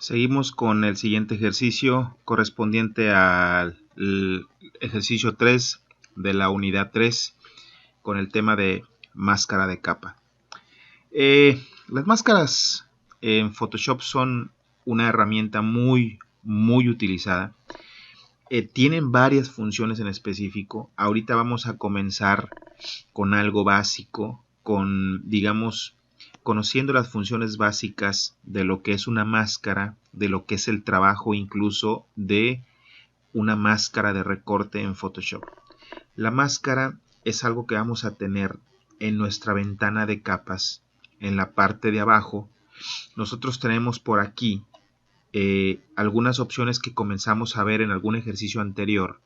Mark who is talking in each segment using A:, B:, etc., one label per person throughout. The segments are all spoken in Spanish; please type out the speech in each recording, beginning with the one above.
A: Seguimos con el siguiente ejercicio correspondiente al ejercicio 3 de la unidad 3 con el tema de máscara de capa. Las máscaras en Photoshop son una herramienta muy utilizada. Tienen varias funciones en específico. Ahorita vamos a comenzar con algo básico, digamos, conociendo las funciones básicas de lo que es una máscara, de lo que es el trabajo incluso de una máscara de recorte en Photoshop. La máscara es algo que vamos a tener en nuestra ventana de capas, en la parte de abajo. Nosotros tenemos por aquí algunas opciones que comenzamos a ver en algún ejercicio anterior,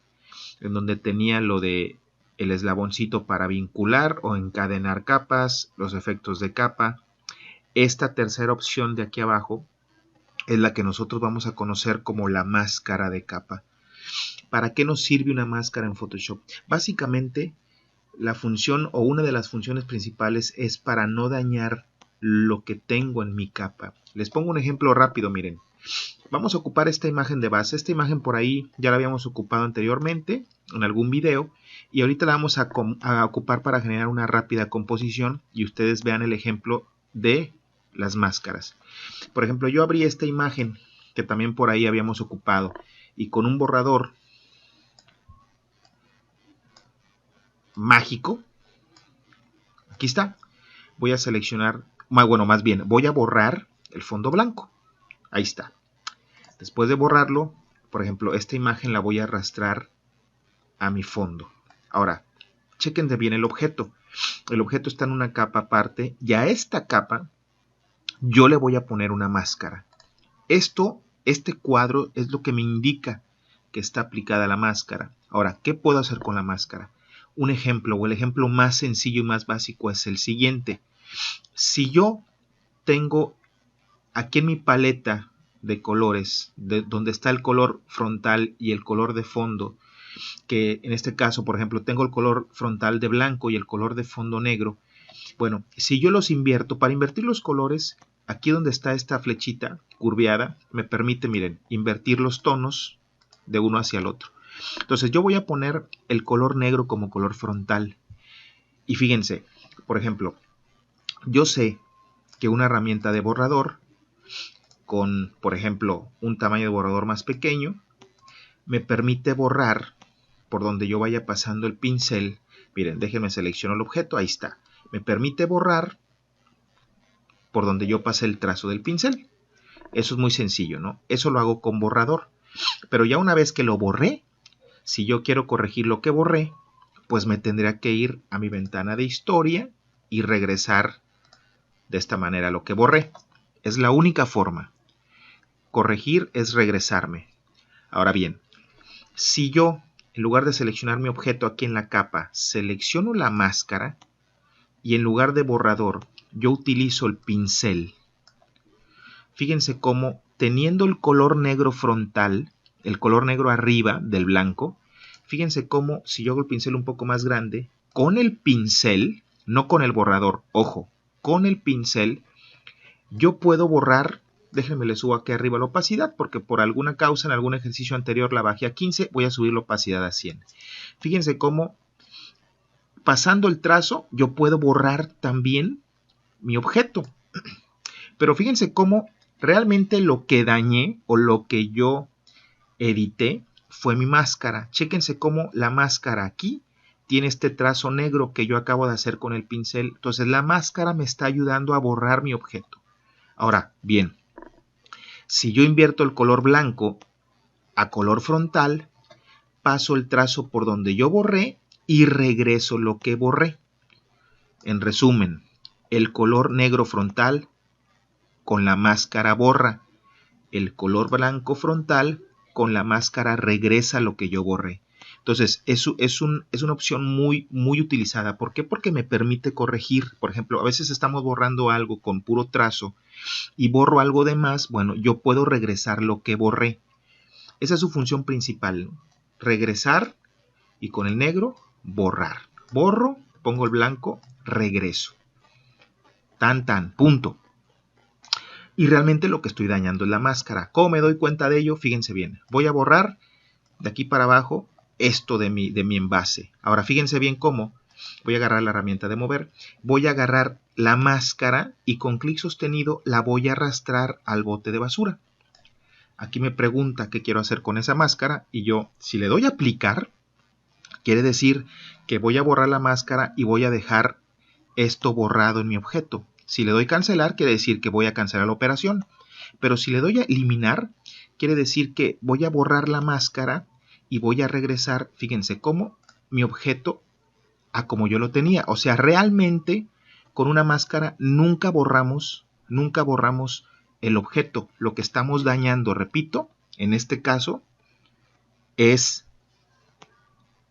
A: en donde tenía lo de el eslaboncito para vincular o encadenar capas, los efectos de capa. Esta tercera opción de aquí abajo es la que nosotros vamos a conocer como la máscara de capa. ¿Para qué nos sirve una máscara en Photoshop? Básicamente, la función o una de las funciones principales es para no dañar lo que tengo en mi capa. Les pongo un ejemplo rápido, miren. Vamos a ocupar esta imagen de base. Esta imagen por ahí ya la habíamos ocupado anteriormente en algún video y ahorita la vamos a ocupar para generar una rápida composición y ustedes vean el ejemplo de las máscaras. Por ejemplo, yo abrí esta imagen que también por ahí habíamos ocupado y con un borrador mágico, aquí está, voy a seleccionar, más bien voy a borrar el fondo blanco. Ahí está. Después de borrarlo, por ejemplo, esta imagen la voy a arrastrar a mi fondo. Ahora, chequen de bien el objeto. El objeto está en una capa aparte y a esta capa yo le voy a poner una máscara. Este cuadro es lo que me indica que está aplicada la máscara. Ahora, ¿qué puedo hacer con la máscara? Un ejemplo, o el ejemplo más sencillo y más básico es el siguiente. Si yo tengo aquí en mi paleta de colores, donde está el color frontal y el color de fondo, que en este caso, por ejemplo, tengo el color frontal de blanco y el color de fondo negro. Bueno, si yo los invierto, para invertir los colores, aquí donde está esta flechita curveada, me permite, miren, invertir los tonos de uno hacia el otro. Entonces yo voy a poner el color negro como color frontal. Y fíjense, por ejemplo, yo sé que una herramienta de borrador con, por ejemplo, un tamaño de borrador más pequeño, me permite borrar por donde yo vaya pasando el pincel. Miren, déjenme seleccionar el objeto, ahí está. Me permite borrar por donde yo pase el trazo del pincel. Eso es muy sencillo, ¿no? Eso lo hago con borrador. Pero ya una vez que lo borré, si yo quiero corregir lo que borré, pues me tendría que ir a mi ventana de historia y regresar de esta manera lo que borré. Es la única forma. Corregir es regresarme. Ahora bien, si yo, en lugar de seleccionar mi objeto aquí en la capa, selecciono la máscara y en lugar de borrador, yo utilizo el pincel. Fíjense cómo, teniendo el color negro frontal, el color negro arriba del blanco, fíjense cómo, si yo hago el pincel un poco más grande, con el pincel, no con el borrador, ojo, con el pincel, yo puedo borrar. Déjenme le subo aquí arriba la opacidad porque por alguna causa en algún ejercicio anterior la bajé a 15, voy a subir la opacidad a 100. Fíjense cómo pasando el trazo yo puedo borrar también mi objeto. Pero fíjense cómo realmente lo que dañé o lo que yo edité fue mi máscara. Chéquense cómo la máscara aquí tiene este trazo negro que yo acabo de hacer con el pincel. Entonces la máscara me está ayudando a borrar mi objeto. Ahora, bien. Si yo invierto el color blanco a color frontal, paso el trazo por donde yo borré y regreso lo que borré. En resumen, el color negro frontal con la máscara borra. El color blanco frontal con la máscara regresa lo que yo borré. Entonces, eso es una opción muy utilizada. ¿Por qué? Porque me permite corregir. Por ejemplo, a veces estamos borrando algo con puro trazo y borro algo de más. Bueno, yo puedo regresar lo que borré. Esa es su función principal, ¿no? Regresar y con el negro borrar. Borro, pongo el blanco, regreso. Punto. Y realmente lo que estoy dañando es la máscara. ¿Cómo me doy cuenta de ello? Fíjense bien. Voy a borrar de aquí para abajo esto de mi envase. Ahora fíjense bien cómo. Voy a agarrar la herramienta de mover. Voy a agarrar la máscara y con clic sostenido la voy a arrastrar al bote de basura. Aquí me pregunta qué quiero hacer con esa máscara y yo, si le doy a aplicar, quiere decir que voy a borrar la máscara y voy a dejar esto borrado en mi objeto. Si le doy cancelar, quiere decir que voy a cancelar la operación. Pero si le doy a eliminar, quiere decir que voy a borrar la máscara y voy a regresar, fíjense cómo, mi objeto a como yo lo tenía. O sea, realmente con una máscara nunca borramos el objeto. Lo que estamos dañando, repito, en este caso, es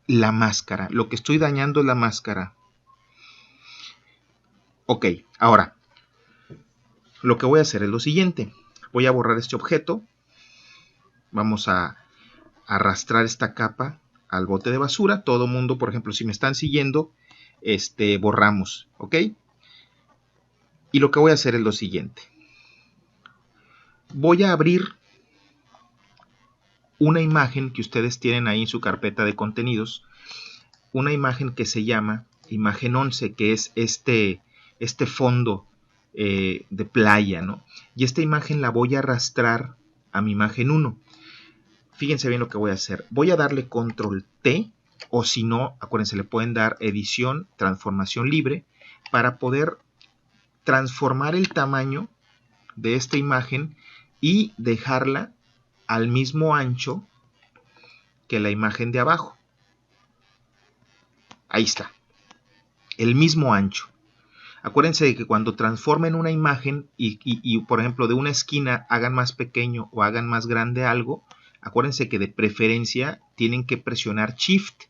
A: la máscara. Lo que estoy dañando es la máscara. Ok, ahora, lo que voy a hacer es lo siguiente. Voy a borrar este objeto. Vamos a arrastrar esta capa al bote de basura. Todo mundo, por ejemplo, si me están siguiendo, borramos, ¿ok? Y lo que voy a hacer es lo siguiente. Voy a abrir una imagen que ustedes tienen ahí en su carpeta de contenidos. Una imagen que se llama imagen 11, que es este fondo de playa, ¿no? Y esta imagen la voy a arrastrar a mi imagen 1. Fíjense bien lo que voy a hacer. Voy a darle control T, o si no, acuérdense, le pueden dar edición, transformación libre, para poder transformar el tamaño de esta imagen y dejarla al mismo ancho que la imagen de abajo. Ahí está. El mismo ancho. Acuérdense de que cuando transformen una imagen y por ejemplo de una esquina hagan más pequeño o hagan más grande algo, acuérdense que de preferencia tienen que presionar Shift,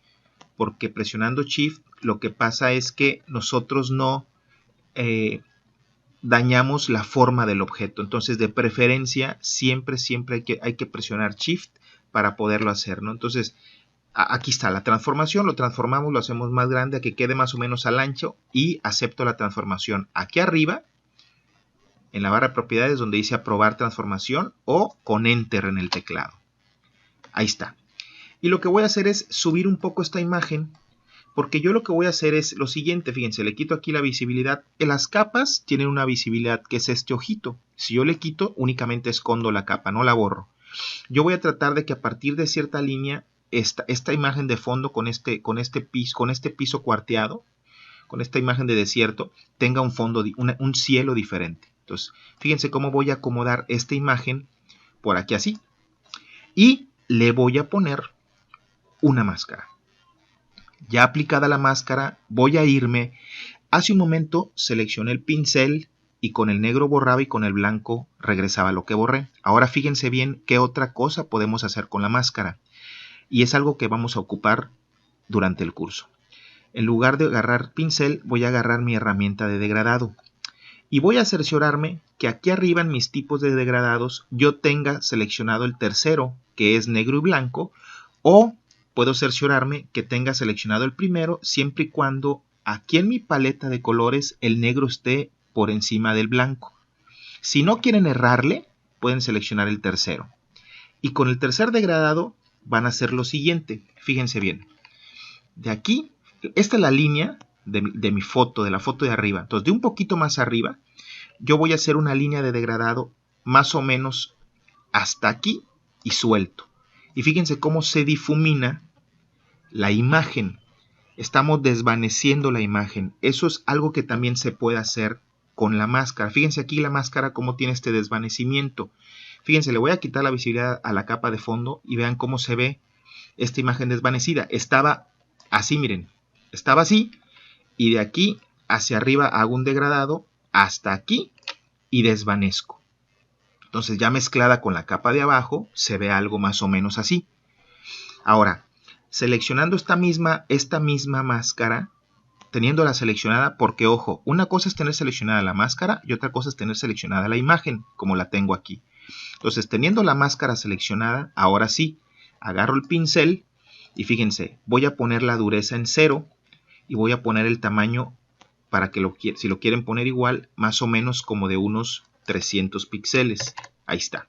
A: porque presionando Shift lo que pasa es que nosotros no dañamos la forma del objeto. Entonces de preferencia siempre hay que presionar Shift para poderlo hacer, ¿no? Entonces aquí está la transformación, lo transformamos, lo hacemos más grande a que quede más o menos al ancho y acepto la transformación. Aquí arriba, en la barra de propiedades donde dice aprobar transformación o con Enter en el teclado. Ahí está. Y lo que voy a hacer es subir un poco esta imagen, porque yo lo que voy a hacer es lo siguiente, fíjense, le quito aquí la visibilidad. Las capas tienen una visibilidad que es este ojito. Si yo le quito, únicamente escondo la capa, no la borro. Yo voy a tratar de que a partir de cierta línea esta imagen de fondo con este piso cuarteado, con esta imagen de desierto, tenga un fondo, un cielo diferente. Entonces, fíjense cómo voy a acomodar esta imagen por aquí así. Y le voy a poner una máscara. Ya aplicada la máscara, voy a irme. Hace un momento seleccioné el pincel y con el negro borraba y con el blanco regresaba lo que borré. Ahora fíjense bien qué otra cosa podemos hacer con la máscara. Y es algo que vamos a ocupar durante el curso. En lugar de agarrar pincel, voy a agarrar mi herramienta de degradado. Y voy a cerciorarme que aquí arriba en mis tipos de degradados yo tenga seleccionado el tercero, que es negro y blanco, o puedo cerciorarme que tenga seleccionado el primero, siempre y cuando aquí en mi paleta de colores el negro esté por encima del blanco. Si no quieren errarle, pueden seleccionar el tercero. Y con el tercer degradado van a hacer lo siguiente, fíjense bien. De aquí, esta es la línea de mi foto, de la foto de arriba. Entonces, de un poquito más arriba, yo voy a hacer una línea de degradado más o menos hasta aquí y suelto. Y fíjense cómo se difumina la imagen. Estamos desvaneciendo la imagen. Eso es algo que también se puede hacer con la máscara. Fíjense aquí la máscara cómo tiene este desvanecimiento. Fíjense, le voy a quitar la visibilidad a la capa de fondo y vean cómo se ve esta imagen desvanecida. Estaba así, miren. Estaba así y de aquí hacia arriba hago un degradado hasta aquí y desvanezco. Entonces ya mezclada con la capa de abajo se ve algo más o menos así. Ahora, seleccionando esta misma máscara, teniéndola seleccionada, porque ojo, una cosa es tener seleccionada la máscara y otra cosa es tener seleccionada la imagen, como la tengo aquí. Entonces, teniendo la máscara seleccionada, ahora sí, agarro el pincel y fíjense, voy a poner la dureza en 0 y voy a poner el tamaño para que si lo quieren poner igual, más o menos como de unos 300 píxeles. Ahí está.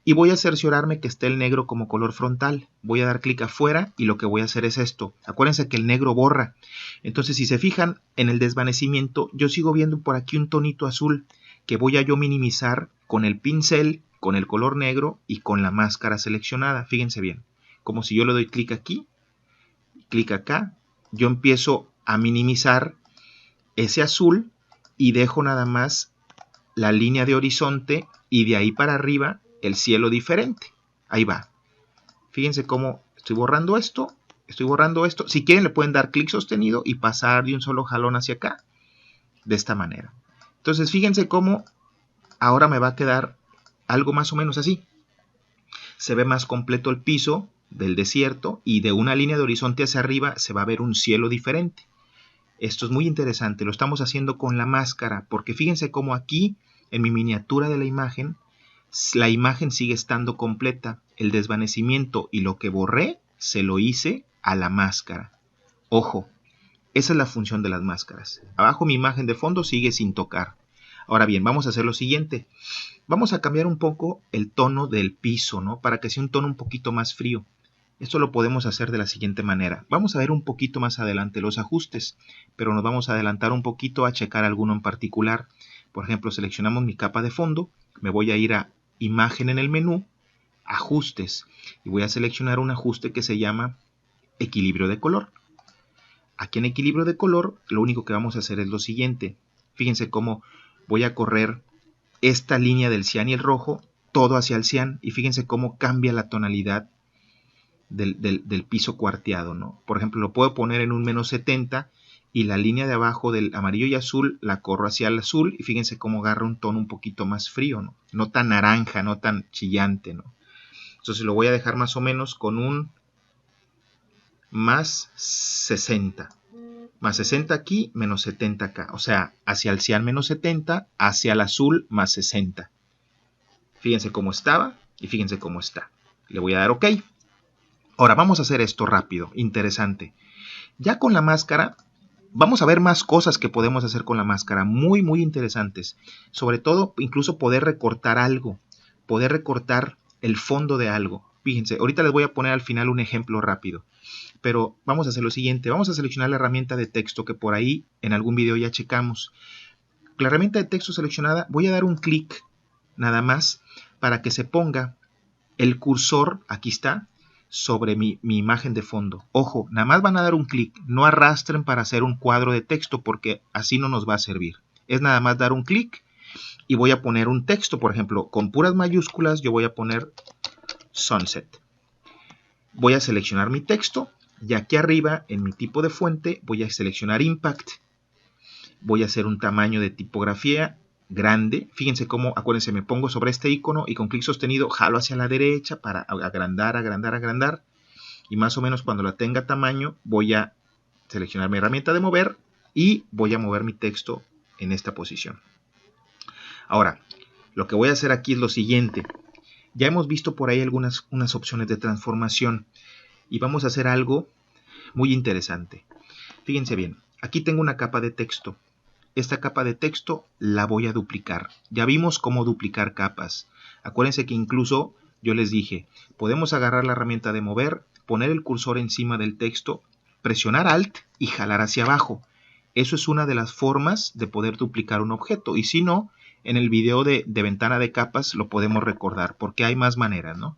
A: Y voy a cerciorarme que esté el negro como color frontal. Voy a dar clic afuera y lo que voy a hacer es esto. Acuérdense que el negro borra. Entonces, si se fijan en el desvanecimiento, yo sigo viendo por aquí un tonito azul que voy a yo minimizar con el pincel, con el color negro y con la máscara seleccionada. Fíjense bien. Como si yo le doy clic aquí, clic acá, yo empiezo a minimizar ese azul y dejo nada más la línea de horizonte y de ahí para arriba el cielo diferente. Ahí va. Fíjense cómo estoy borrando esto, estoy borrando esto. Si quieren le pueden dar clic sostenido y pasar de un solo jalón hacia acá. De esta manera. Entonces fíjense cómo ahora me va a quedar algo más o menos así. Se ve más completo el piso del desierto y de una línea de horizonte hacia arriba se va a ver un cielo diferente. Esto es muy interesante, lo estamos haciendo con la máscara, porque fíjense cómo aquí en mi miniatura de la imagen sigue estando completa. El desvanecimiento y lo que borré se lo hice a la máscara. Ojo, esa es la función de las máscaras. Abajo mi imagen de fondo sigue sin tocar. Ahora bien, vamos a hacer lo siguiente. Vamos a cambiar un poco el tono del piso, ¿no? Para que sea un tono un poquito más frío. Esto lo podemos hacer de la siguiente manera. Vamos a ver un poquito más adelante los ajustes, pero nos vamos a adelantar un poquito a checar alguno en particular. Por ejemplo, seleccionamos mi capa de fondo, me voy a ir a Imagen en el menú, Ajustes, y voy a seleccionar un ajuste que se llama Equilibrio de color. Aquí en Equilibrio de color, lo único que vamos a hacer es lo siguiente. Fíjense cómo voy a correr esta línea del cian y el rojo, todo hacia el cian, y fíjense cómo cambia la tonalidad del piso cuarteado, ¿no? Por ejemplo, lo puedo poner en un -70 y la línea de abajo del amarillo y azul la corro hacia el azul y fíjense cómo agarra un tono un poquito más frío, ¿no? No tan naranja, no tan chillante, ¿no? Entonces lo voy a dejar más o menos con un +60. +60 aquí, -70 acá. O sea, hacia el cian -70, hacia el azul +60. Fíjense cómo estaba y fíjense cómo está. Le voy a dar OK. Ahora vamos a hacer esto rápido, interesante. Ya con la máscara, vamos a ver más cosas que podemos hacer con la máscara, muy interesantes. Sobre todo, incluso poder recortar algo, poder recortar el fondo de algo. Fíjense, ahorita les voy a poner al final un ejemplo rápido. Pero vamos a hacer lo siguiente, vamos a seleccionar la herramienta de texto que por ahí en algún video ya checamos. La herramienta de texto seleccionada, voy a dar un clic nada más para que se ponga el cursor, aquí está, sobre mi imagen de fondo. Ojo, nada más van a dar un clic, no arrastren para hacer un cuadro de texto porque así no nos va a servir. Es nada más dar un clic y voy a poner un texto, por ejemplo, con puras mayúsculas yo voy a poner Sunset. Voy a seleccionar mi texto y aquí arriba en mi tipo de fuente voy a seleccionar Impact. Voy a hacer un tamaño de tipografía grande. Fíjense cómo, acuérdense, me pongo sobre este icono y con clic sostenido jalo hacia la derecha para agrandar. Y más o menos cuando la tenga tamaño voy a seleccionar mi herramienta de mover y voy a mover mi texto en esta posición. Ahora, lo que voy a hacer aquí es lo siguiente. Ya hemos visto por ahí unas opciones de transformación y vamos a hacer algo muy interesante. Fíjense bien, aquí tengo una capa de texto. Esta capa de texto la voy a duplicar. Ya vimos cómo duplicar capas. Acuérdense que incluso yo les dije, podemos agarrar la herramienta de mover, poner el cursor encima del texto, presionar Alt y jalar hacia abajo. Eso es una de las formas de poder duplicar un objeto. Y si no, en el video de ventana de capas lo podemos recordar, porque hay más maneras, ¿no?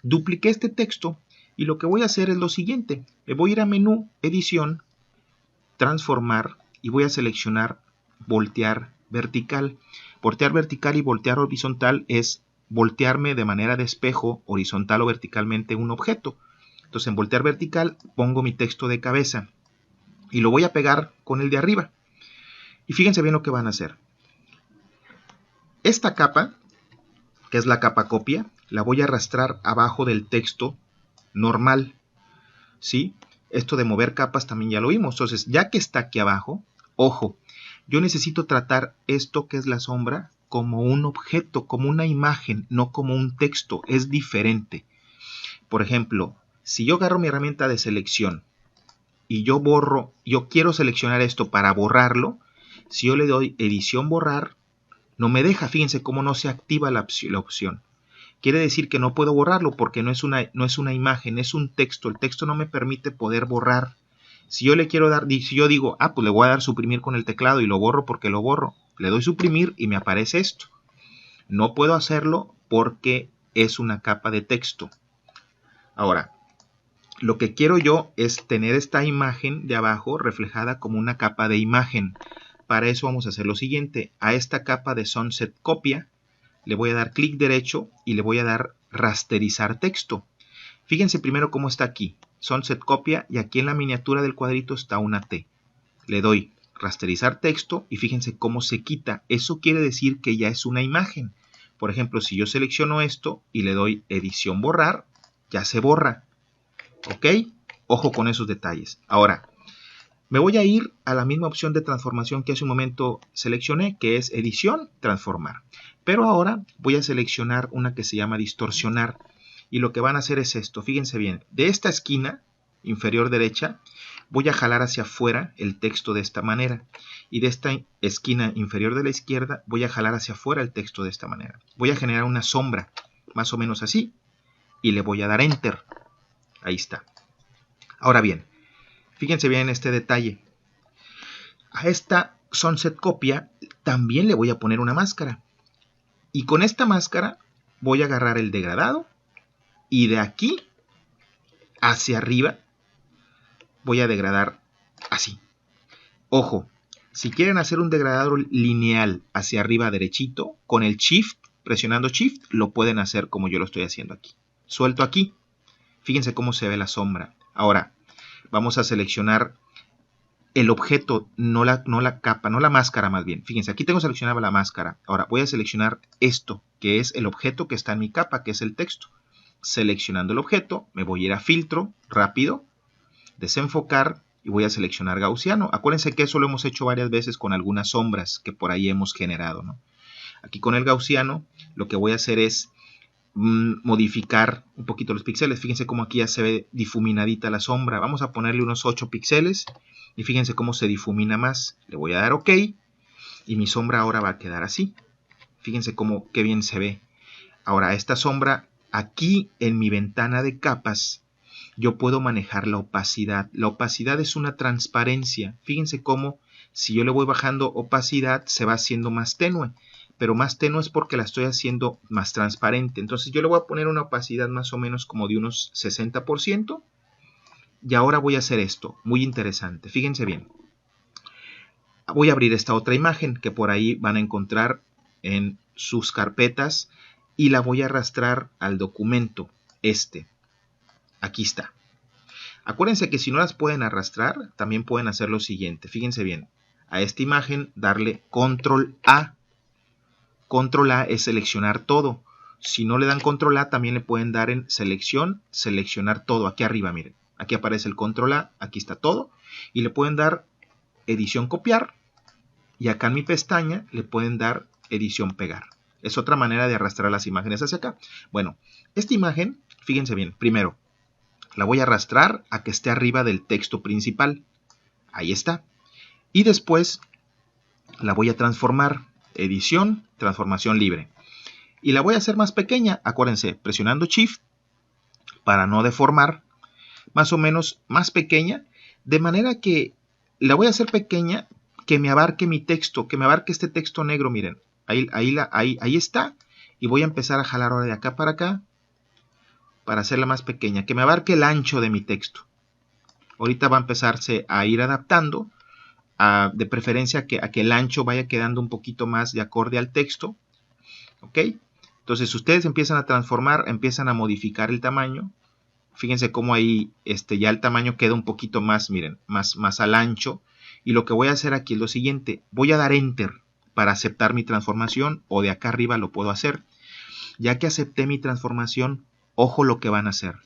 A: Dupliqué este texto y lo que voy a hacer es lo siguiente. Me voy a ir a menú, edición, transformar y voy a seleccionar voltear vertical. Voltear vertical y voltear horizontal es voltearme de manera de espejo, horizontal o verticalmente un objeto. Entonces en voltear vertical pongo mi texto de cabeza y lo voy a pegar con el de arriba. Y fíjense bien lo que van a hacer. Esta capa, que es la capa copia, la voy a arrastrar abajo del texto normal. ¿Sí? Esto de mover capas también ya lo vimos. Entonces, ya que está aquí abajo, ojo, yo necesito tratar esto que es la sombra como un objeto, como una imagen, no como un texto. Es diferente. Por ejemplo, si yo agarro mi herramienta de selección y yo quiero seleccionar esto para borrarlo, si yo le doy edición borrar, No me deja, fíjense cómo no se activa la opción. Quiere decir que no puedo borrarlo porque no es una imagen, es un texto. El texto no me permite poder borrar. Si yo le quiero dar, si yo digo, pues le voy a dar suprimir con el teclado y lo borro porque lo borro. Le doy suprimir y me aparece esto. No puedo hacerlo porque es una capa de texto. Ahora, lo que quiero yo es tener esta imagen de abajo reflejada como una capa de imagen. Para eso vamos a hacer lo siguiente. A esta capa de Sunset Copia le voy a dar clic derecho y le voy a dar rasterizar texto. Fíjense primero cómo está aquí. Sunset Copia y aquí en la miniatura del cuadrito está una T. Le doy rasterizar texto y fíjense cómo se quita. Eso quiere decir que ya es una imagen. Por ejemplo, si yo selecciono esto y le doy edición borrar, ya se borra. ¿Ok? Ojo con esos detalles. Ahora, me voy a ir a la misma opción de transformación que hace un momento seleccioné, que es edición, transformar. Pero ahora voy a seleccionar una que se llama distorsionar. Y lo que van a hacer es esto. Fíjense bien. De esta esquina inferior derecha, voy a jalar hacia afuera el texto de esta manera. Y de esta esquina inferior de la izquierda, voy a jalar hacia afuera el texto de esta manera. Voy a generar una sombra, más o menos así. Y le voy a dar Enter. Ahí está. Ahora bien, fíjense bien en este detalle. A esta Sunset Copia también le voy a poner una máscara. Y con esta máscara voy a agarrar el degradado y de aquí hacia arriba voy a degradar así. Ojo, si quieren hacer un degradado lineal hacia arriba derechito, con el Shift, presionando Shift, lo pueden hacer como yo lo estoy haciendo aquí. Suelto aquí. Fíjense cómo se ve la sombra. Ahora, vamos a seleccionar el objeto, no la capa, no la máscara más bien. Fíjense, aquí tengo seleccionada la máscara. Ahora voy a seleccionar esto, que es el objeto que está en mi capa, que es el texto. Seleccionando el objeto, me voy a ir a filtro, rápido, desenfocar y voy a seleccionar gaussiano. Acuérdense que eso lo hemos hecho varias veces con algunas sombras que por ahí hemos generado, ¿no? Aquí con el gaussiano lo que voy a hacer es modificar un poquito los píxeles. Fíjense cómo aquí ya se ve difuminadita la sombra. Vamos a ponerle unos 8 píxeles y fíjense cómo se difumina más. Le voy a dar OK y mi sombra ahora va a quedar así. Fíjense cómo qué bien se ve. Ahora esta sombra aquí en mi ventana de capas yo puedo manejar la opacidad. La opacidad es una transparencia. Fíjense cómo si yo le voy bajando opacidad se va haciendo más tenue. Pero más tenue es porque la estoy haciendo más transparente. Entonces yo le voy a poner una opacidad más o menos como de unos 60%. Y ahora voy a hacer esto. Muy interesante. Fíjense bien. Voy a abrir esta otra imagen que por ahí van a encontrar en sus carpetas. Y la voy a arrastrar al documento este. Aquí está. Acuérdense que si no las pueden arrastrar, también pueden hacer lo siguiente. Fíjense bien. A esta imagen darle Control A. Control A es seleccionar todo. Si no le dan Control A, también le pueden dar en selección, seleccionar todo. Aquí arriba, miren. Aquí aparece el Control A, aquí está todo. Y le pueden dar edición copiar. Y acá en mi pestaña le pueden dar edición pegar. Es otra manera de arrastrar las imágenes hacia acá. Bueno, esta imagen, fíjense bien. Primero, la voy a arrastrar a que esté arriba del texto principal. Ahí está. Y después la voy a transformar. Edición, transformación libre. Y la voy a hacer más pequeña, acuérdense, presionando Shift para no deformar, más o menos más pequeña, de manera que la voy a hacer pequeña, que me abarque mi texto, que me abarque este texto negro, miren, ahí está, y voy a empezar a jalar ahora de acá para hacerla más pequeña, que me abarque el ancho de mi texto. Ahorita va a empezarse a ir adaptando, de preferencia a que el ancho vaya quedando un poquito más de acorde al texto. ¿Ok? Entonces ustedes empiezan a transformar, empiezan a modificar el tamaño. Fíjense cómo ahí ya el tamaño queda un poquito más, miren, más al ancho. Y lo que voy a hacer aquí es lo siguiente. Voy a dar Enter para aceptar mi transformación, o de acá arriba lo puedo hacer. Ya que acepté mi transformación, ojo lo que van a hacer.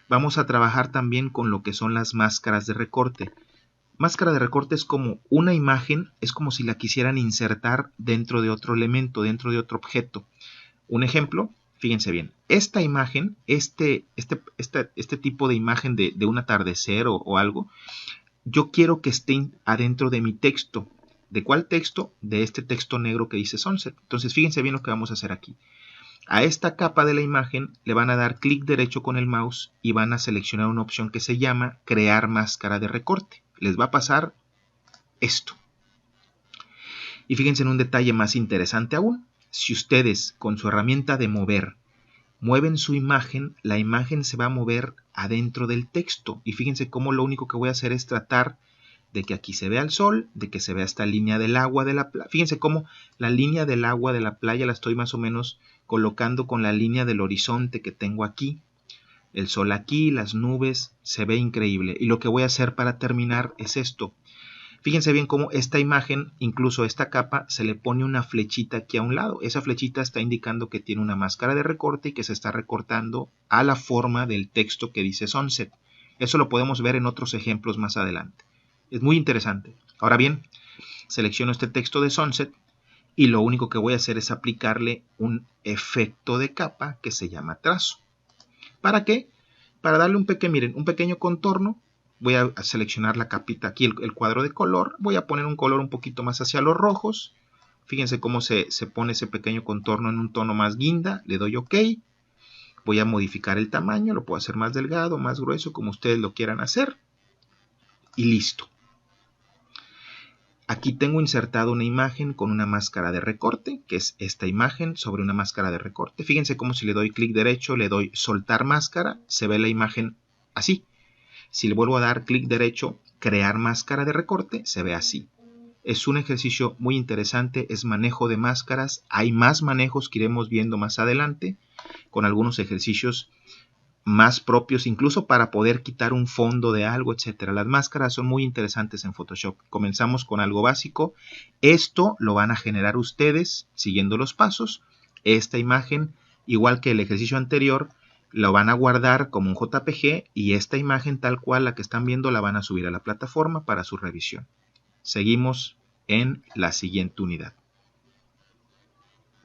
A: Vamos a trabajar también con lo que son las máscaras de recorte. Máscara de recorte es como una imagen, es como si la quisieran insertar dentro de otro elemento, dentro de otro objeto. Un ejemplo, fíjense bien, esta imagen, este tipo de imagen de un atardecer o algo, yo quiero que esté adentro de mi texto. ¿De cuál texto? De este texto negro que dice Sunset. Entonces fíjense bien lo que vamos a hacer aquí. A esta capa de la imagen le van a dar clic derecho con el mouse y van a seleccionar una opción que se llama crear máscara de recorte. Les va a pasar esto. Y fíjense en un detalle más interesante aún. Si ustedes con su herramienta de mover mueven su imagen, la imagen se va a mover adentro del texto. Y fíjense cómo lo único que voy a hacer es tratar de que aquí se vea el sol, de que se vea esta línea del agua de la playa. Fíjense cómo la línea del agua de la playa la estoy más o menos colocando con la línea del horizonte que tengo aquí. El sol aquí, las nubes, se ve increíble. Y lo que voy a hacer para terminar es esto. Fíjense bien cómo esta imagen, incluso esta capa, se le pone una flechita aquí a un lado. Esa flechita está indicando que tiene una máscara de recorte y que se está recortando a la forma del texto que dice Sunset. Eso lo podemos ver en otros ejemplos más adelante. Es muy interesante. Ahora bien, selecciono este texto de Sunset y lo único que voy a hacer es aplicarle un efecto de capa que se llama trazo. ¿Para qué? Para darle un pequeño contorno. Voy a seleccionar la capita aquí, el cuadro de color. Voy a poner un color un poquito más hacia los rojos. Fíjense cómo se pone ese pequeño contorno en un tono más guinda. Le doy OK. Voy a modificar el tamaño. Lo puedo hacer más delgado, más grueso, como ustedes lo quieran hacer. Y listo. Aquí tengo insertado una imagen con una máscara de recorte, que es esta imagen sobre una máscara de recorte. Fíjense cómo si le doy clic derecho, le doy soltar máscara, se ve la imagen así. Si le vuelvo a dar clic derecho, crear máscara de recorte, se ve así. Es un ejercicio muy interesante, es manejo de máscaras. Hay más manejos que iremos viendo más adelante, con algunos ejercicios más propios, incluso para poder quitar un fondo de algo, etcétera. Las máscaras son muy interesantes en Photoshop. Comenzamos con algo básico. Esto lo van a generar ustedes siguiendo los pasos. Esta imagen, igual que el ejercicio anterior, lo van a guardar como un JPG y esta imagen tal cual la que están viendo la van a subir a la plataforma para su revisión. Seguimos en la siguiente unidad.